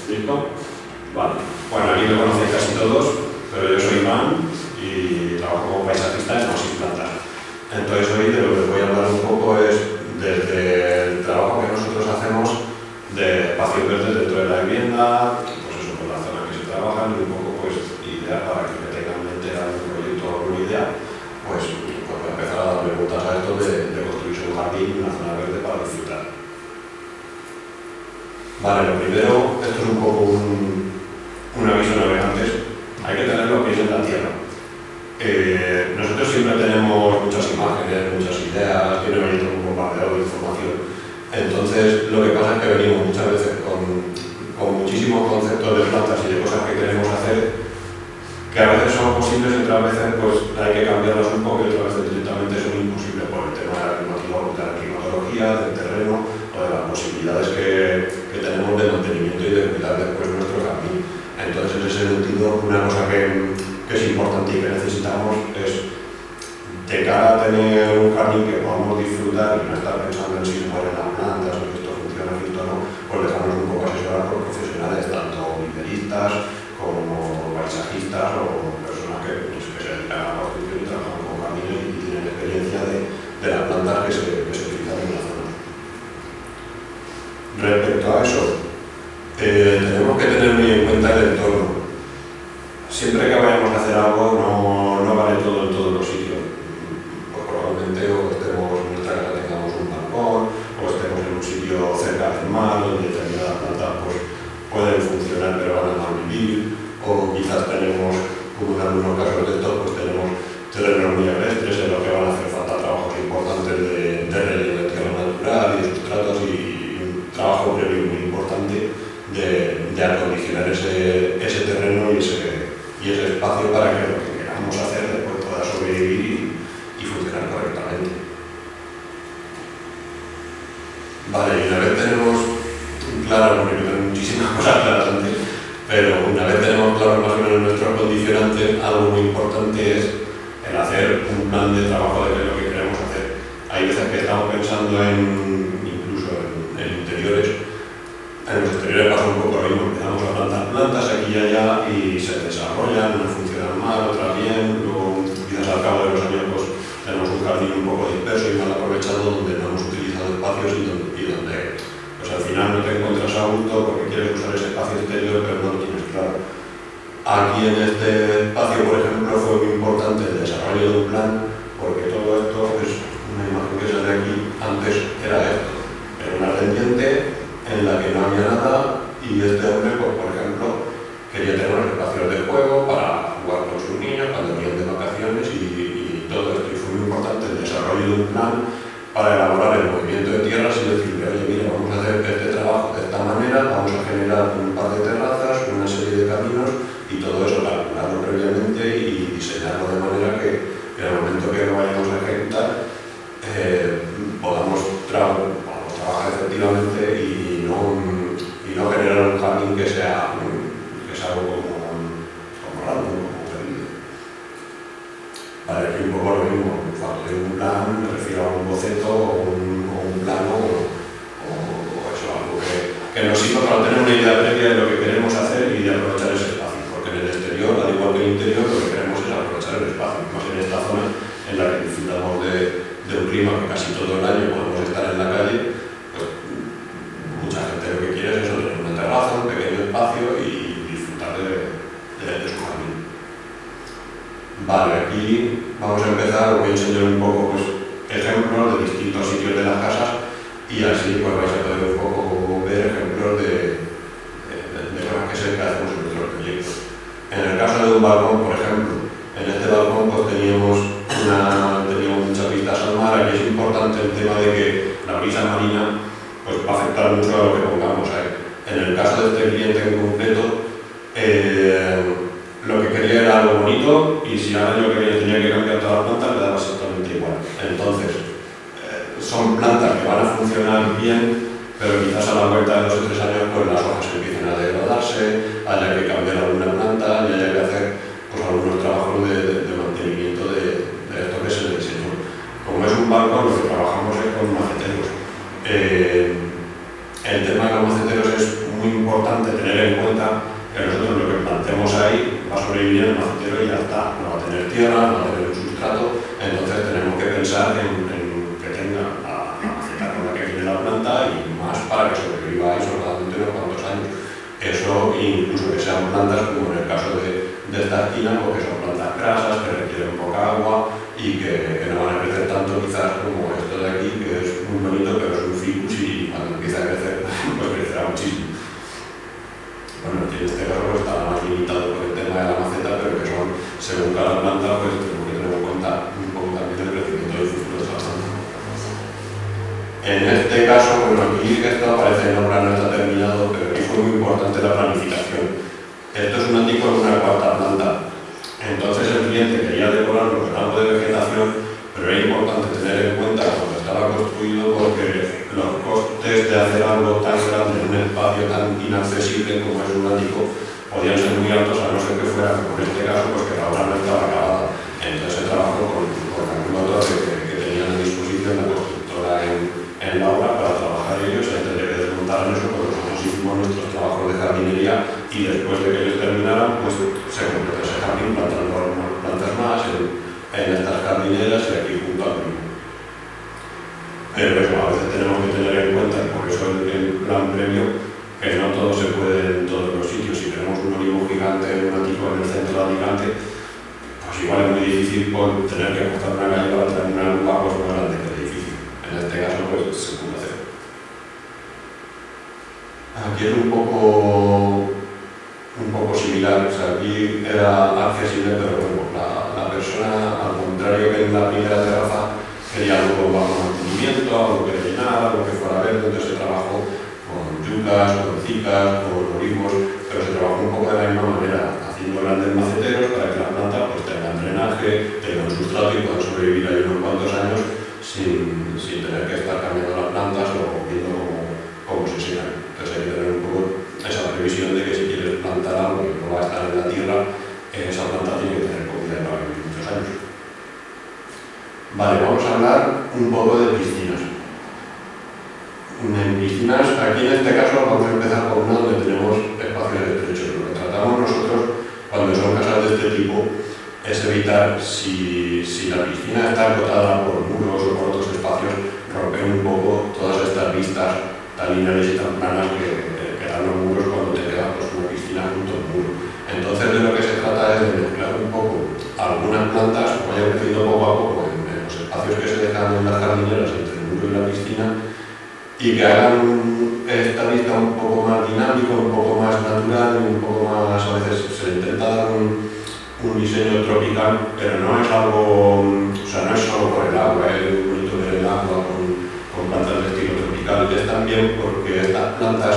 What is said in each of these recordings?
¿Listo? Vale. Bueno, aquí me conocéis casi todos, pero yo soy Iván y trabajo como paisajista en Masis Plantas. Entonces hoy de lo que voy a hablar un poco es desde el trabajo que nosotros hacemos de espacios verdes dentro de la vivienda, pues eso, por la zona que se trabajan y un poco pues ideas para que me tengan en mente algún proyecto o alguna idea, pues voy a empezar a darle vueltas a esto de construirse un jardín y una zona verde para disfrutar. Vale, lo primero, esto es un poco un aviso a navegantes, hay que tener los pies en la tierra. Nosotros siempre tenemos muchas imágenes, muchas ideas, tiene venido un bombardeo de información. Entonces, lo que pasa es que venimos muchas veces con muchísimos conceptos de plantas y de cosas que queremos hacer, que a veces son posibles y otras veces pues, hay que cambiarlas un poco y otras veces directamente son imposibles por el tema de la climatología, del terreno o de las posibilidades que tenemos de mantenimiento y de cuidar después nuestro jardín. Entonces, en ese sentido, una cosa que es importante y que necesitamos es, de cara a tener un jardín que podamos disfrutar y no estar pensando en si se mueren las plantas o si esto funciona o si esto no, pues dejarnos un poco asesorar por profesionales, tanto viveristas como paisajistas o personas que se dedican a la construcción y trabajan con jardines y tienen experiencia de las plantas que se utilizan en la zona. Respecto a eso, tenemos que tener muy en cuenta el entorno. Siempre que vayamos a hacer algo no vale todo en todos los sitios. Pues probablemente o estemos en nuestra casa tengamos un balcón o estemos en un sitio cerca del mar donde determinadas plantas pues, pueden funcionar pero van a mal vivir, o quizás tenemos, como en algunos casos de estos, pues tenemos terrenos muy agrestes en los que van a hacer falta trabajos importantes de relleno de tierra natural y de sustratos y un trabajo previo muy importante de acondicionar ese terreno y ese espacio para que lo que queramos hacer después pueda sobrevivir y funcionar correctamente. Vale, y una vez tenemos claro, porque yo tengo muchísimas cosas claras antes, pero una vez tenemos claro más o menos nuestros condicionantes, algo muy importante es el hacer un plan de trabajo de qué es lo que queremos hacer. Hay veces que estamos pensando incluso en interiores. En los exteriores pasa un poco lo mismo, empezamos a plantar plantas aquí y allá y se desarrollan, unas funcionan mal, otras bien, luego quizás al cabo de los años pues, tenemos un jardín un poco disperso y mal aprovechado donde no hemos utilizado espacios y donde pues, al final no te encuentras a gusto porque quieres usar ese espacio exterior pero no lo tienes claro. Aquí en este espacio, por ejemplo, fue muy importante el desarrollo de un plan porque todo esto es una imagen que sale aquí, antes era esto, era una pendiente en la que no había nada y este hombre, pues, por ejemplo, quería tener unos espacios de juego para jugar con sus niños cuando venían de vacaciones y todo esto. Y fue muy importante el desarrollo de un plan para elaborar el movimiento de tierras y decirle, oye, mira, vamos a hacer este trabajo de esta manera, vamos a generar un par de terrazas, una serie de caminos y todo eso calcularlo previamente y diseñarlo de manera que en el momento que lo vayamos a ejecutar podamos trabajar efectivamente y no generar un jardín que sea algo como random, como perdido. Vale, aquí un poco lo mismo, cuando digo un plan me refiero a un boceto o un plano o eso, algo que nos sirva para tener una idea previa de lo que queremos hacer y de aprovechar ese espacio, porque en el exterior, al igual que en el interior, lo que queremos es aprovechar el espacio, más en esta zona en la que disfrutamos de un clima que casi todo el año podemos estar en la calle. Mucha gente lo que quiere es eso, tener una terraza, un pequeño espacio y disfrutar de su jardín. Vale, aquí vamos a empezar, os voy a enseñar un poco pues, ejemplos de distintos sitios de las casas y así pues, vais a poder un poco ver ejemplos de cosas que se hacemos en nuestros proyectos. En el caso de un balcón, por ejemplo, en este balcón pues, teníamos muchas vistas al mar. Aquí es importante el tema de que la brisa marina pues, va a afectar mucho a lo que pongamos ahí. En el caso de este cliente en concreto, lo que quería era algo bonito y si al año que viene tenía que cambiar todas las plantas, le daba exactamente igual. Entonces, son plantas que van a funcionar bien, pero quizás a la vuelta de 2 o 3 años pues, las hojas empiecen a degradarse secarse, haya que cambiar alguna planta y haya que hacer pues, algunos trabajos de mantenimiento de esto que se le diseñó. Como es un barco, lo que trabajamos es con maceteros. El tema de los maceteros es muy importante tener en cuenta que nosotros lo que plantemos ahí va a sobrevivir el macetero y ya está. No va a tener tierra, no va a tener un sustrato, entonces tenemos que pensar en que tenga la maceta con la que viene la planta y más para que sobreviva eso durante unos cuantos años. Eso incluso que sean plantas como en el caso de esta esquina, porque son plantas grasas, que requieren poca agua y que no van a crecer tanto quizás como esto de aquí, que es muy bonito pero es un ficus y cuando empieza a crecer pues crecerá muchísimo. Bueno, en este caso pues, está más limitado por el tema de la maceta, pero que son, según cada planta, pues tenemos que tener en cuenta un poco también el crecimiento del futuro de la planta. En este caso, bueno, aquí esto aparece en la obra, no está terminado, pero aquí fue muy importante la planificación. Esto es un ático en una cuarta planta. Entonces el cliente quería decorarlo con algo de vegetación, pero era importante tener en cuenta cuando estaba construido porque los costes de hacer algo tan grande en un espacio tan inaccesible como es un ático podían ser muy altos, a no ser que fuera, como en este caso, pues que la obra no estaba acabada. Entonces se trabajó con alguna torre que tenían a disposición la constructora en la obra para trabajar ellos, antes de que desmontaran eso, pues nosotros hicimos nuestros trabajos de jardinería y después de que ellos terminaran, pues se completó ese jardín plantando algunas plantas más en estas jardineras y aquí junto al río. Pero eso, a veces tenemos que tener en cuenta, y por eso el plan premio, que no todo se puede en todos los sitios. Si tenemos un olivo gigante, un ático en el centro de Alicante, pues igual es muy difícil tener que cortar una calle para traer una lupa pues más grande que el edificio. En este caso, pues se puede hacer. Aquí es un poco similar, o sea, aquí era accesible, pero bueno, la persona, al contrario que en la primera terraza, quería algo bajo mantenimiento, algo que rellenar, algo que fuera verde, entonces se trabajó con yucas, con cicas, con olivos, pero se trabajó un poco de la misma manera, haciendo grandes maceteros para que la planta pues, tenga drenaje, tenga un sustrato y pueda sobrevivir ahí unos cuantos años sin tener que estar cambiando las plantas o viendo cómo se secan. Entonces hay que tener un poco esa previsión de que si quieres plantar algo que no va a estar en la tierra, esa planta tiene que tener comida para vivir muchos años. Vale, vamos a hablar un poco de piscinas. En piscinas, aquí en este caso vamos a empezar con una donde tenemos espacios estrechos. Lo que tratamos nosotros cuando son casas de este tipo es evitar, si la piscina está acotada por muros o por otros espacios, romper un poco todas estas vistas tan lineales y tan planas que dan los muros cuando te quedas pues, una piscina junto al muro. Entonces de lo que se trata es de mezclar un poco algunas plantas que vayan creciendo poco a poco en los espacios que se dejan en las jardineras entre el muro y la piscina y que hagan esta vista un poco más dinámica, un poco más natural y un poco más, a veces se intenta dar un diseño tropical, pero no es algo, o sea, no es solo por el agua, es bonito ver el agua con plantas de estilo tropical, es también porque estas plantas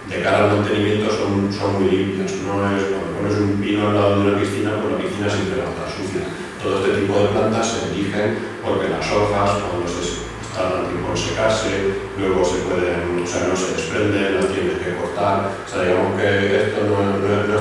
de cara al mantenimiento son muy limpias, no es cuando pones un pino al lado de una piscina, pues la piscina siempre va a estar sucia. Todo este tipo de plantas se eligen porque las hojas, cuando tardan tiempo en secarse, luego se pueden, o sea, no se desprenden, las tienes que cortar, o sea, digamos que esto no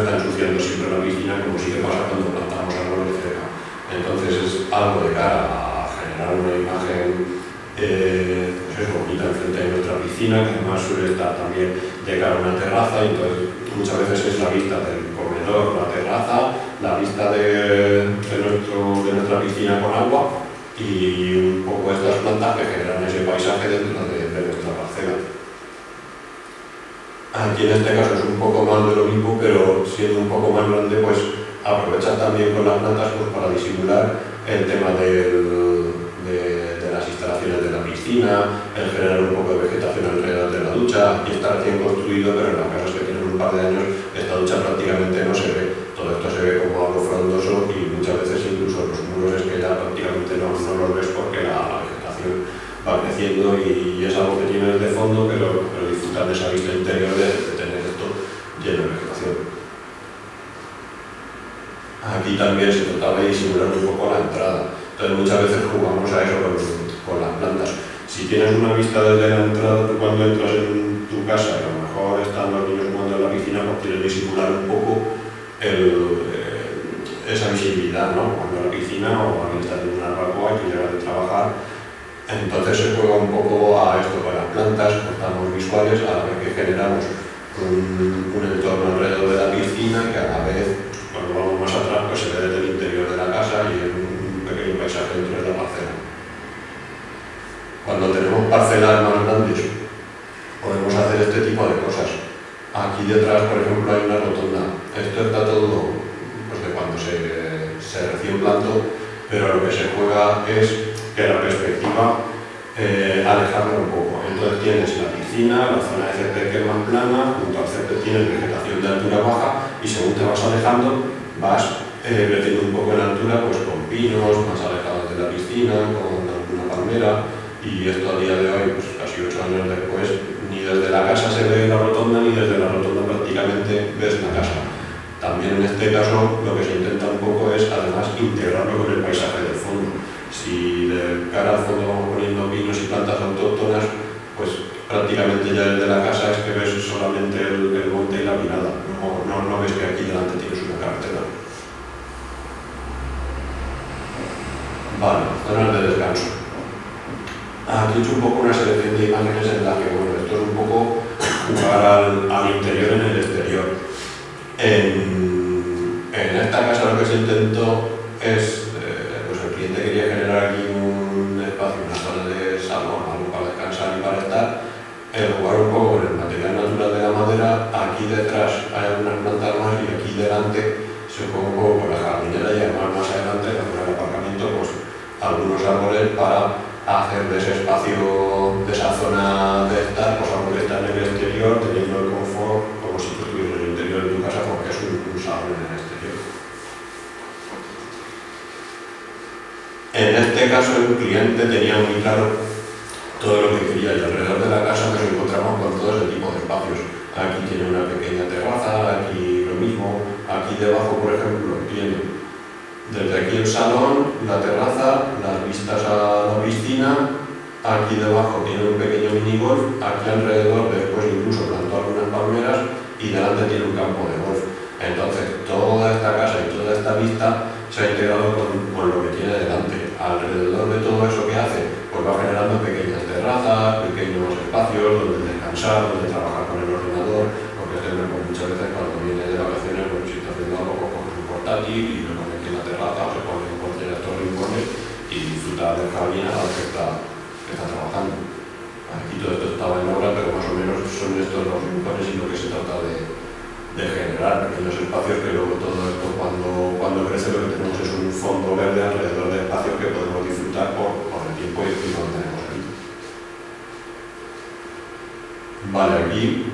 está ensuciando siempre la piscina como sí que pasa cuando plantamos árboles cerca. Entonces es algo de cara a generar una imagen pues es bonita enfrente de nuestra piscina, que además suele estar también de cara a una terraza, y entonces muchas veces es la vista del comedor, la terraza, la vista de nuestra piscina con agua y un poco estas plantas que generan ese paisaje dentro de nuestra parcela. Aquí en este caso es un poco más de lo mismo, pero siendo un poco más grande, pues aprovechas también con las plantas pues, para disimular el tema de las instalaciones de la piscina, el generar un poco de vegetación alrededor de la ducha. Aquí está recién construido, pero en las casas que tienen un par de años esta ducha prácticamente no se ve. Todo esto se ve como algo frondoso y muchas veces incluso los muros es que ya prácticamente no los ves porque la vegetación va creciendo y es algo que tienes de fondo, pero disfrutar de esa vista interior de tener esto lleno de vegetación. Aquí también se trataba de disimular un poco la entrada. Entonces muchas veces jugamos a eso con las plantas. Si tienes una vista desde la entrada, tú cuando entras en tu casa, que a lo mejor están los niños jugando de la piscina, pues tienes que disimular un poco esa visibilidad, ¿no? Cuando la piscina o alguien está en una barbacoa y tú llegas de trabajar. Entonces se juega un poco a esto con las plantas, cortamos visuales a la vez que generamos un entorno alrededor de la piscina que a la vez, cuando vamos más atrás, pues se ve desde el interior de la casa y es un pequeño paisaje dentro de la parcela. Cuando tenemos parcelas más grandes podemos hacer este tipo de cosas. Aquí detrás, por ejemplo, hay una rotonda. Esto está todo pues, de cuando se recién plantó, pero lo que se juega es que la perspectiva alejarla un poco. Entonces tienes la piscina, la zona de césped que es más plana, junto al césped tienes vegetación de altura baja y según te vas alejando vas metiendo un poco en altura pues, con pinos más alejados de la piscina, con alguna palmera y esto a día de hoy, pues, casi 8 años después, ni desde la casa se ve la rotonda ni desde la rotonda prácticamente ves la casa. También en este caso lo que se intenta un poco es además integrarlo con el paisaje del fondo. Si de cara al fondo vamos poniendo pinos y plantas autóctonas, pues prácticamente ya desde la casa es que ves solamente el monte y la pinada, no ves que aquí delante tienes una carretera. Vale, zonas de descanso. Aquí he hecho un poco una selección de imágenes en la que, bueno, esto es un poco jugar al interior en el exterior. En esta casa lo que se intentó es, pues el cliente quería generar aquí un espacio, una zona de salón, algo para descansar y para estar, jugar un poco con el material natural de la madera. Aquí detrás hay algunas plantas más y aquí delante se juega un poco con la jardinera y además más adelante en la zona del aparcamiento pues algunos árboles para hacer de ese espacio, de esa zona de estar, pues algo que está en el exterior, teniendo el confort como si tú estuvieras en el interior de tu casa porque es un salón en el exterior. En este caso el cliente tenía muy claro todo lo que quería y alrededor de la casa nos encontramos con todo ese tipo de espacios. Aquí tiene una pequeña terraza, aquí lo mismo, aquí debajo por ejemplo tiene desde aquí el salón, la terraza, las vistas a la piscina, aquí debajo tiene un pequeño minigolf, aquí alrededor después incluso plantó algunas palmeras y delante tiene un campo de golf. Entonces toda esta casa y toda esta vista se ha integrado con lo que tiene delante. Alrededor de todo eso que hace, pues va generando pequeñas terrazas, pequeños espacios donde descansar, donde trabajar con el ordenador, porque muchas veces cuando viene de vacaciones, bueno, si está haciendo algo, pues coge un portátil y lo pone aquí en la terraza o se pone en cualquier de estos rincones y disfruta del jardín a la que está trabajando. Aquí todo esto estaba en obra, pero más o menos son estos los rincones y lo que se trata de generar pequeños espacios que luego todo esto cuando crece lo que tenemos es un fondo verde alrededor de espacios que podemos disfrutar por el tiempo y lo que tenemos aquí. Vale, aquí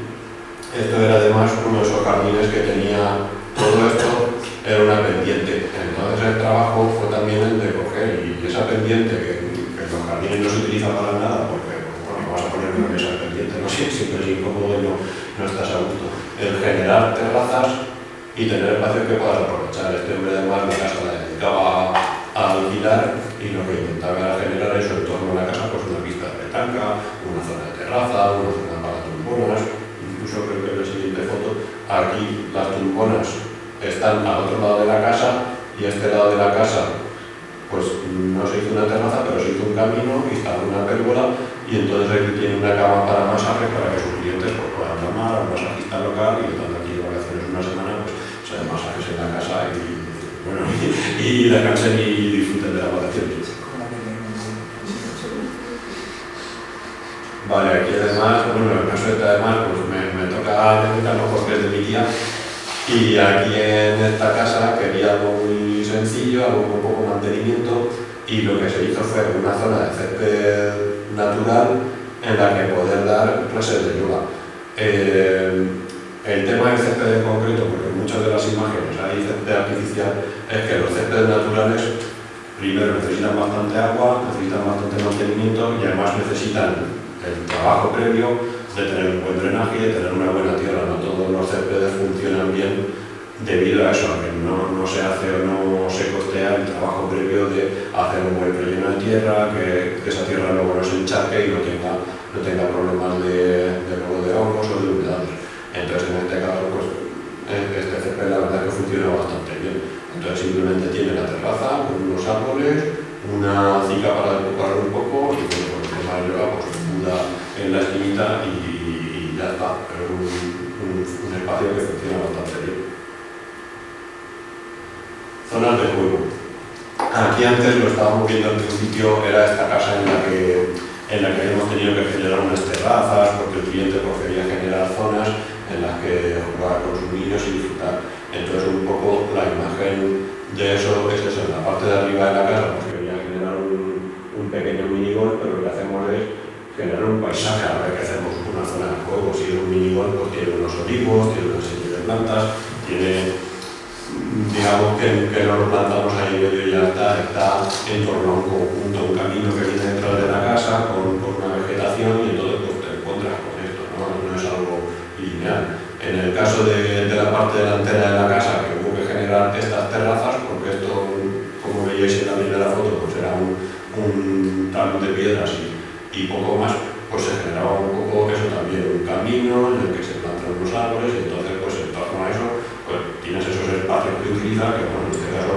esto era además uno de esos jardines que tenía todo esto, era una pendiente. Entonces el trabajo fue también el de coger y esa pendiente que en los jardines no se utiliza para nada porque bueno, vas a poner una mesa de pendiente, no sé, siempre es incómodo y no estás a gusto. El generar terrazas y tener espacios que puedas aprovechar. Este hombre además la casa la dedicaba a alquilar y lo que intentaba era generar eso en torno a la casa, pues una pista de petanca, una zona de terraza, una zona para tumbonas, incluso creo que en la siguiente foto, aquí las tumbonas están al otro lado de la casa y este lado de la casa pues no se hizo una terraza pero se hizo un camino, instaló una pérgola y entonces aquí tiene una cama para masajes para que sus clientes pues, puedan llamar al masajista local y estando aquí de vacaciones una semana pues se den masajes en la casa y descansen y disfruten de las vacaciones. Vale, aquí además, bueno, en el caso de además pues me toca dedicar los porques de mi tía y aquí en esta casa quería algo muy sencillo, algo con poco mantenimiento y lo que se hizo fue una zona de césped natural en la que poder dar clases de yoga. El tema del césped en concreto, porque en muchas de las imágenes hay césped artificial, es que los céspedes naturales primero necesitan bastante agua, necesitan bastante mantenimiento y además necesitan el trabajo previo de tener un buen drenaje, de tener una buena tierra. No todos los céspedes funcionan bien debido a eso, a que no se hace o no se costea el trabajo previo de hacer un buen relleno de tierra, que esa tierra luego no se encharque y no tenga problemas de hongos o de humedades. Entonces en este caso pues este césped la verdad que funciona bastante bien. Entonces simplemente tiene la terraza con unos árboles, una cica para despojar un poco y bueno, pues el tema de yoga pues muda en la esquinita y ya está. Pero un espacio que funciona bastante bien. Zonas de juego. Aquí antes lo estábamos viendo al principio, era esta casa en la que habíamos tenido que generar unas terrazas porque el cliente quería generar zonas en las que jugar con sus niños y disfrutar. Entonces un poco la imagen de eso es eso, en la parte de arriba de la casa pues quería generar un pequeño minigolf, pero lo que hacemos es generar un paisaje a la vez que hacemos una zona de juego. Si es un minigolf pues tiene unos olivos, tiene una serie de plantas, tiene, digamos que no lo plantamos ahí medio y ya está en torno a un conjunto, un camino que viene dentro de la casa con una vegetación y entonces pues te encuentras con esto, no es algo lineal. En el caso de la parte delantera de la casa, que hubo que generar estas terrazas, porque esto, como veíais en la primera foto, pues era un talón de piedras y poco más, pues se generaba un poco eso también, un camino en el que se plantan unos árboles y entonces pues en torno a eso pues tienes esos espacios que utilizar, que bueno, en este caso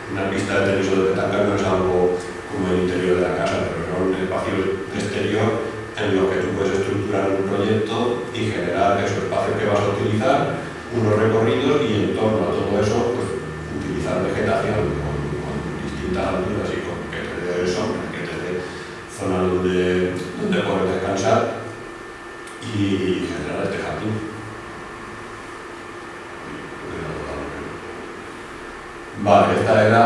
una pista de tenis o de petanca no es algo como el interior de la casa, pero son espacios exterior en los que tú puedes estructurar un proyecto y generar esos espacios que vas a utilizar, unos recorridos y en torno a todo eso pues utilizar vegetación con distintas alturas y con que te dé sombra, que te dé zonas donde poder descansar y generar este jardín. Vale, esta era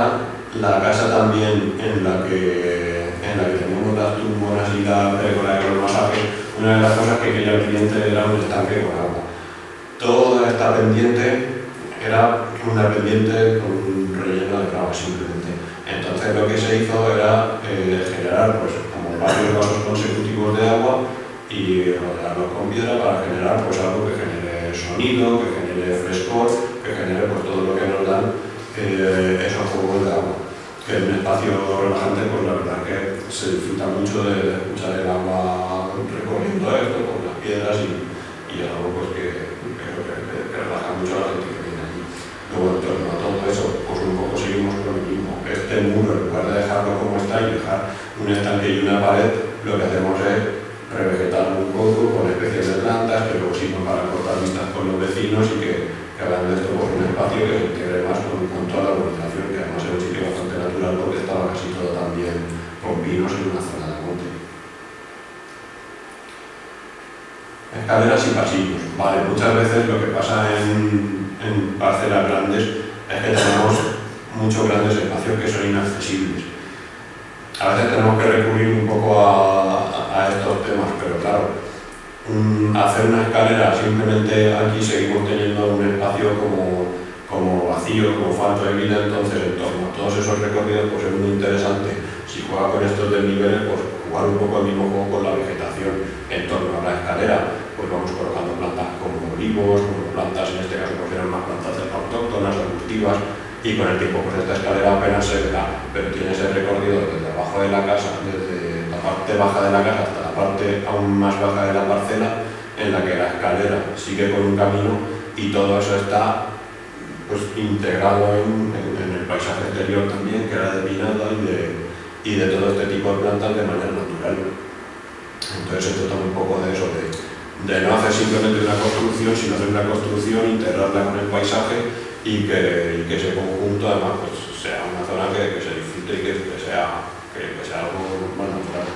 la casa también en la que tenemos las tumbonas y la pérgola con el masaje. Una de las cosas que quería el cliente era un estanque con agua. Toda esta pendiente era una pendiente con un relleno de grava simplemente. Entonces lo que se hizo era generar pues, como varios vasos consecutivos de agua y rodearlos con piedra para generar pues, algo que genere sonido, que genere frescor, que genere pues, todo lo que nos dan esos juegos de agua. Que en un espacio relajante, pues la verdad que se disfruta mucho de escuchar el agua recorriendo esto con las piedras y es algo pues, que relaja mucho a la gente que viene allí. Luego, en torno a todo eso, pues un poco seguimos con lo mismo. Este muro, en lugar de dejarlo como está y dejar un estanque y una pared, lo que hacemos es revegetarlo un poco con especies de plantas que luego sirven para cortar vistas con los vecinos y que hagan de esto pues, un espacio que se integre más con toda la urbanización, que además es un sitio bastante natural porque estaba casi todo también con pinos en una zona de monte. Escaleras y pasillos. Vale, muchas veces lo que pasa en parcelas grandes es que tenemos muchos grandes espacios que son inaccesibles. A veces tenemos que recurrir un poco a estos temas, pero claro, hacer una escalera, simplemente aquí seguimos teniendo un espacio como vacío, como falto de vida, entonces en torno a todos esos recorridos pues es muy interesante. Si juega con estos desniveles, pues jugar un poco el mismo juego con la vegetación en torno a la escalera, pues vamos colocando plantas como olivos, como plantas, en este caso pues eran más plantas autóctonas, arbustivas, y con el tiempo pues esta escalera apenas se verá, pero tiene ese recorrido desde abajo de la casa, desde la parte baja de la casa hasta la parte aún más baja de la parcela, en la que la escalera sigue con un camino y todo eso está pues integrado en el paisaje exterior también, que era de pinada y de todo este tipo de plantas de manera natural. Entonces se trata un poco de eso, de no hacer simplemente una construcción, sino hacer una construcción, integrarla con el paisaje y que ese conjunto además pues, sea una zona que se disfrute y que sea algo más natural.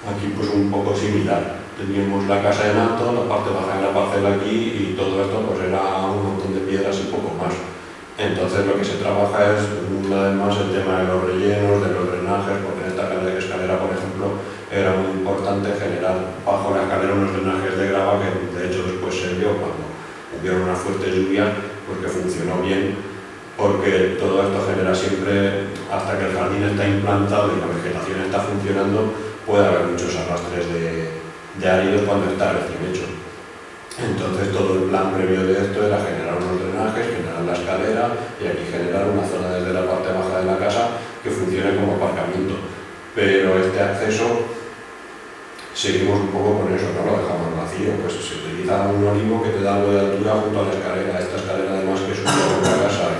Aquí pues un poco similar. Teníamos la casa en alto, la parte baja de la parcela aquí y todo esto pues era un montón de piedras y poco más. Entonces lo que se trabaja es además el tema de los rellenos, de los drenajes, porque en esta escalera por ejemplo era muy importante generar bajo la escalera unos drenajes de grava que de hecho después se vio cuando hubieron una fuerte lluvia, pues que funcionó bien, porque todo esto genera siempre, hasta que el jardín está implantado y la vegetación está funcionando, puede haber muchos arrastres de áridos cuando está recién hecho. Entonces todo el plan previo de esto era generar unos drenajes, generar la escalera y aquí generar una zona desde la parte baja de la casa que funcione como aparcamiento. Pero este acceso seguimos un poco con eso, no lo dejamos vacío, pues se utiliza un olivo que te da algo de altura junto a la escalera, esta escalera además que subía por la casa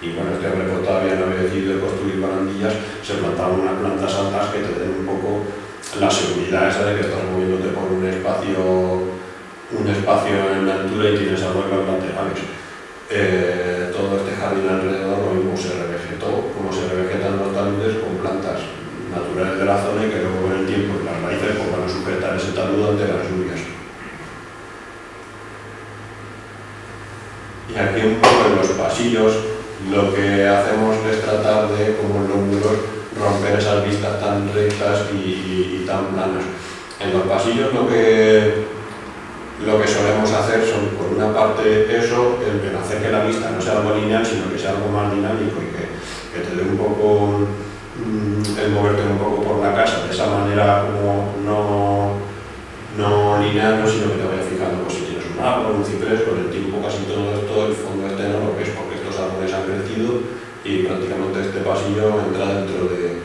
y bueno, este hombre pues todavía no había decidido construir barandillas, se plantaban unas plantas altas que te den un poco la seguridad esa de que estás moviéndote por un espacio en la altura y tienes arroyos laterales. Todo este jardín alrededor lo mismo se revegetó, como se revegetan los taludes con plantas naturales de la zona y que luego con el tiempo y las raíces pues, van a sujetar ese taludo ante las lluvias. Y aquí un poco en los pasillos lo que hacemos es tratar de, como en los muros, romper esas vistas tan rectas y tan planas. En los pasillos lo que solemos hacer son, por una parte, eso, el hacer que la vista no sea algo lineal, sino que sea algo más dinámico y que te dé un poco el moverte un poco por la casa, de esa manera como no lineal, sino que te vayas fijando pues, si tienes un árbol, un ciprés, con el tiempo casi todo esto, el fondo este no lo ves porque estos árboles han crecido y prácticamente este pasillo entra dentro de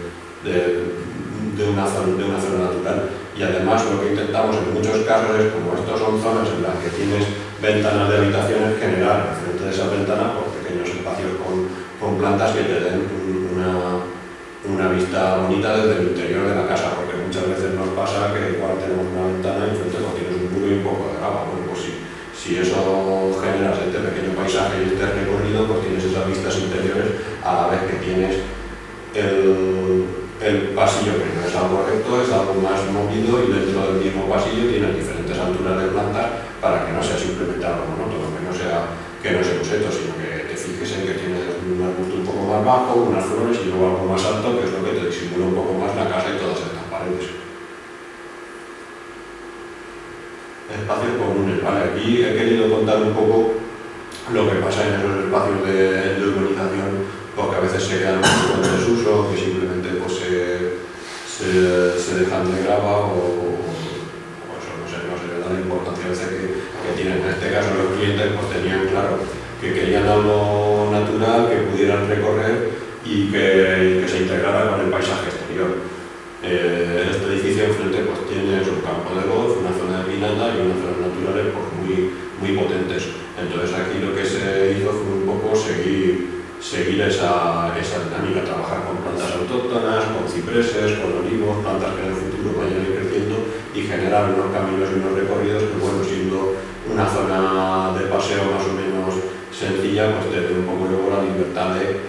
una zona natural. Y además lo que intentamos en muchos casos es, como estos son zonas en las que tienes ventanas de habitaciones, generar frente de esas ventanas por pequeños espacios con plantas que te den una vista bonita desde el interior de la casa, porque muchas veces nos pasa que igual tenemos una ventana y frente pues tienes un muro y un poco de grava. Bueno, pues si eso generas este pequeño paisaje y este recorrido, pues tienes esas vistas interiores a la vez que tienes el pasillo, que no es algo recto, es algo más movido y dentro del mismo pasillo tienes diferentes alturas de plantas para que no sea simplemente algo monótono, que no sea un seto, sino que te fijes en que tienes un arbusto un poco más bajo, unas flores y luego algo más alto, que es lo que te disimula un poco más la casa y todas estas paredes. Espacios comunes, ¿vale? Aquí he querido contar un poco lo que pasa en esos espacios de urbanización, porque a veces se quedan en desuso, que simplemente pues, se dejan de grava o eso, no se le da la importancia a veces que tienen. En este caso los clientes pues, tenían claro que querían algo natural, que pudieran recorrer y que se integrara con el paisaje exterior. Este edificio enfrente pues, tiene un campo de golf, una zona de pinanda y unas zonas naturales pues, muy potentes. Entonces aquí lo que se hizo fue un poco seguir esa dinámica, trabajar con plantas autóctonas, con cipreses, con olivos, plantas que en el futuro vayan a ir creciendo y generar unos caminos y unos recorridos que, bueno, siendo una zona de paseo más o menos sencilla, pues te dé un poco luego la libertad de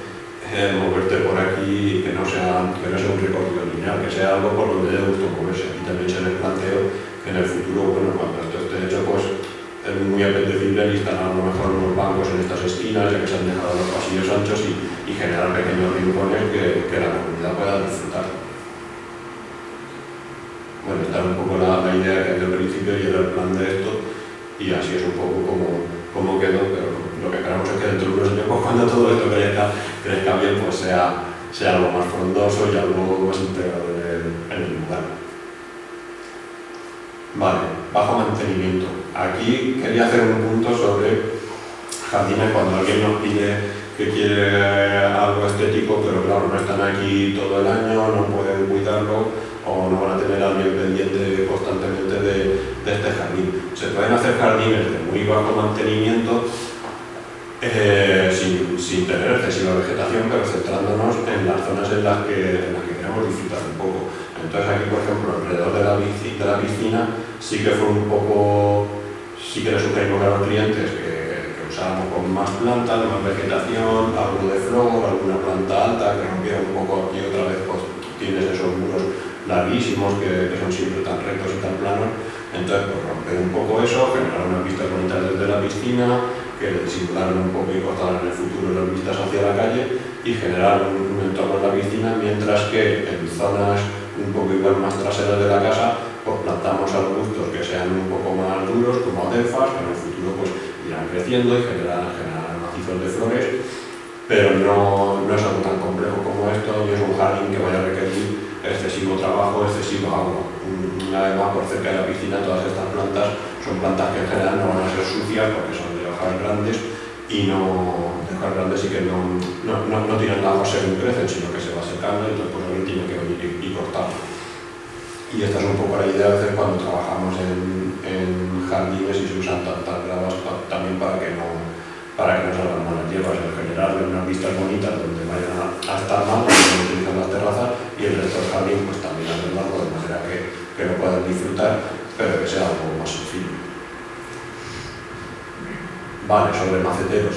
moverte por aquí y que no sea un recorrido lineal, que sea algo por donde dé gusto moverse. Y también se les planteó que en el futuro, bueno, cuando esto esté hecho, pues es muy apetecible instalar a lo mejor unos bancos en estas esquinas, ya que se han dejado los pasillos anchos y generar pequeños rincones que la comunidad pueda disfrutar. Bueno, esta es un poco la idea que desde el principio y era el plan de esto, y así es un poco como quedó, pero lo que esperamos es que dentro de unos años, pues, cuando todo esto crezca bien, pues sea algo más frondoso y algo más integrado en el lugar. Vale, bajo mantenimiento. Aquí quería hacer un punto sobre jardines cuando alguien nos pide que quiere algo estético, pero claro, no están aquí todo el año, no pueden cuidarlo o no van a tener a alguien pendiente constantemente de este jardín. Se pueden hacer jardines de muy bajo mantenimiento sin tener excesiva vegetación, pero centrándonos en las zonas en las que queremos disfrutar un poco. Entonces aquí, por ejemplo, alrededor de la piscina sí que fue un poco, sí que le sugerimos a los clientes que usáramos con más plantas, más vegetación, algo de flor, alguna planta alta, que rompiera un poco. Aquí otra vez pues, tienes esos muros larguísimos que son siempre tan rectos y tan planos. Entonces, pues romper un poco eso, generar unas vistas bonitas desde la piscina, que disimularan un poco y cortaran en el futuro las vistas hacia la calle y generar un entorno en la piscina, mientras que en zonas un poco igual más traseras de la casa, pues plantamos arbustos que sean un poco más duros, como adelfas, que en el futuro pues irán creciendo y generarán macizos de flores, pero no es algo tan complejo como esto, ni es un jardín que vaya a requerir excesivo trabajo, excesiva agua. Además, por cerca de la piscina, todas estas plantas son plantas que en general no van a ser sucias porque son de hojas grandes y que no tiran agua según crecen, sino que se va secando y entonces pues alguien tiene que venir y cortarlo. Y esta es un poco la idea a veces cuando trabajamos en jardines y se usan tantas gravas también para que no salgan malas hierbas, en general unas vistas bonitas donde vayan a estar mal, donde utilizan las terrazas, y el resto del jardín pues también arreglarlo de manera que lo puedan disfrutar, pero que sea algo más sencillo. Vale, sobre maceteros.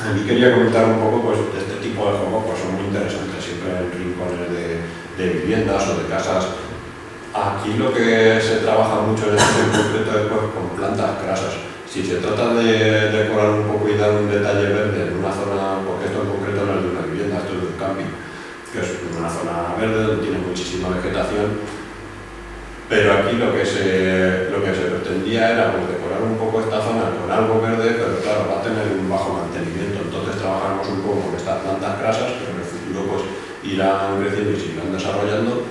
Aquí quería comentar un poco pues, de este tipo de juegos, pues son muy interesantes, siempre en rincones de viviendas o de casas. Aquí lo que se trabaja mucho en este concreto es pues, con plantas grasas. Si se trata de decorar un poco y dar un detalle verde en una zona, porque esto en concreto no es de una vivienda, esto es de un camping, que es una zona verde donde tiene muchísima vegetación, pero aquí lo que se pretendía era pues, decorar un poco esta zona con algo verde, pero claro, va a tener un bajo mantenimiento, entonces trabajamos un poco con estas plantas grasas, que en el futuro pues, irán creciendo y se irán desarrollando,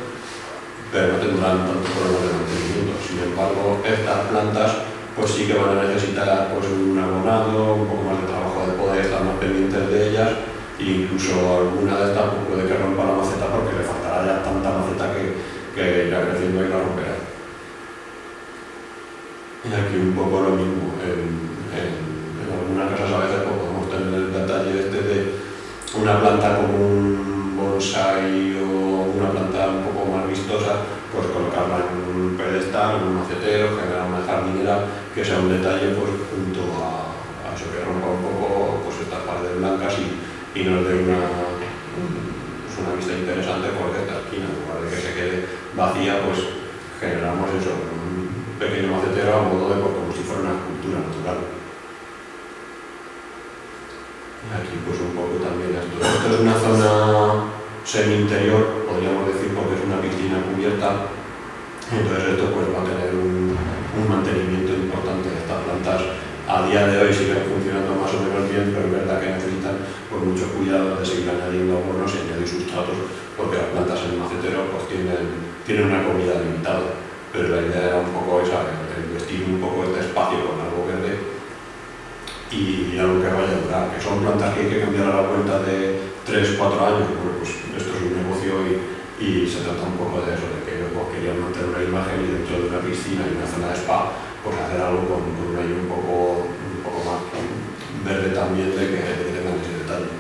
pero no tendrán tanto problema de mantenimiento. Sin embargo, estas plantas pues sí que van a necesitar pues, un abonado, un poco más de trabajo de poder estar más pendientes de ellas, e incluso alguna de estas pues, puede que rompa la maceta porque le faltará ya tanta maceta que irá creciendo y la romperá. Y aquí un poco lo mismo, en algunas casas a veces pues, podemos tener el detalle este de una planta como un bonsai o una planta un poco más vistosa, pues colocarla en un pedestal, en un macetero, generar una jardinera que sea un detalle pues, junto a eso que rompa un poco pues, estas paredes blancas y nos dé una vista interesante por esta esquina, en lugar de que se quede vacía, pues generamos eso, un pequeño macetero a modo de pues, como si fuera una escultura natural. Y aquí pues un poco también esto es una zona semi-interior, podríamos decir, porque es una piscina cubierta. Entonces esto pues, va a tener un mantenimiento importante. Estas plantas a día de hoy siguen funcionando más o menos bien, pero es verdad que necesitan pues, mucho cuidado de seguir añadiendo abonos y añadir sustratos, porque las plantas en el macetero pues, tienen una comida limitada. Pero la idea era un poco esa, el vestir un poco este espacio con algo verde y algo que vaya a durar, que son plantas que hay que cambiar a la cuenta de 3-4 años. Bueno, pues esto es un negocio y se trata un poco de eso, de que ellos pues, querían mantener una imagen y dentro de una piscina y una zona de spa, pues hacer algo con un aire un poco más verde también de que tengan ese detalle.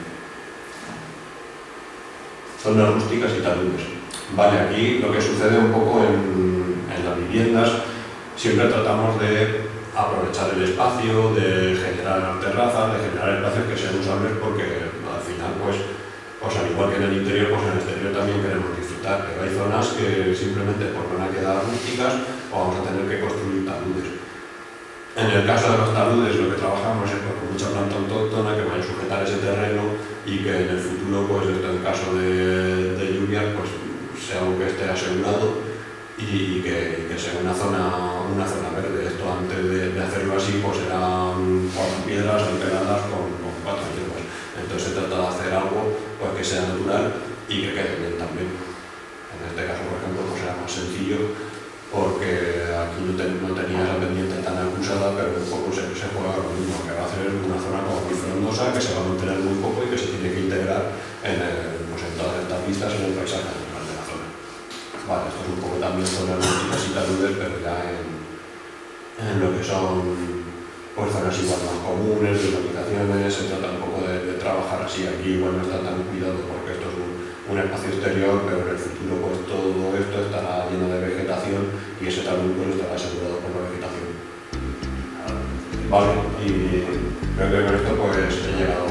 Zonas rústicas y taludes. Vale, aquí lo que sucede un poco en las viviendas, siempre tratamos de aprovechar el espacio, de generar terrazas, de generar espacios que sean usables porque al final pues al igual que en el interior, pues en el exterior también queremos disfrutar, pero hay zonas que simplemente pues, van a quedar rústicas o vamos a tener que construir taludes. En el caso de los taludes lo que trabajamos es pues, con mucha planta autóctona que vaya a sujetar ese terreno y que en el futuro, pues esto en caso de lluvia, pues sea algo que esté asegurado y que sea una zona verde. Esto antes de hacerlo así pues eran 4 piedras amperadas con 4 hierbas. Entonces se trata de hacer algo pues, que sea natural y que quede bien también. En este caso, por ejemplo, pues era más sencillo porque aquí no tenía esa pendiente tan acusada, pero un poco se juega lo mismo, que va a ser una zona como muy frondosa, que se va a mantener muy poco y que se tiene que integrar en todas estas vistas en el paisaje natural de la zona. Vale, esto es un poco también zonas rústicas y taludes, pero ya en lo que son pues, zonas igual más comunes, de urbanizaciones, se trata un poco de trabajar así. Aquí igual no está tan cuidado porque esto es un espacio exterior, pero en el futuro pues todo esto estará lleno de vegetación y ese talud pues, estará asegurado por la vegetación. Vale, y creo que con esto pues he llegado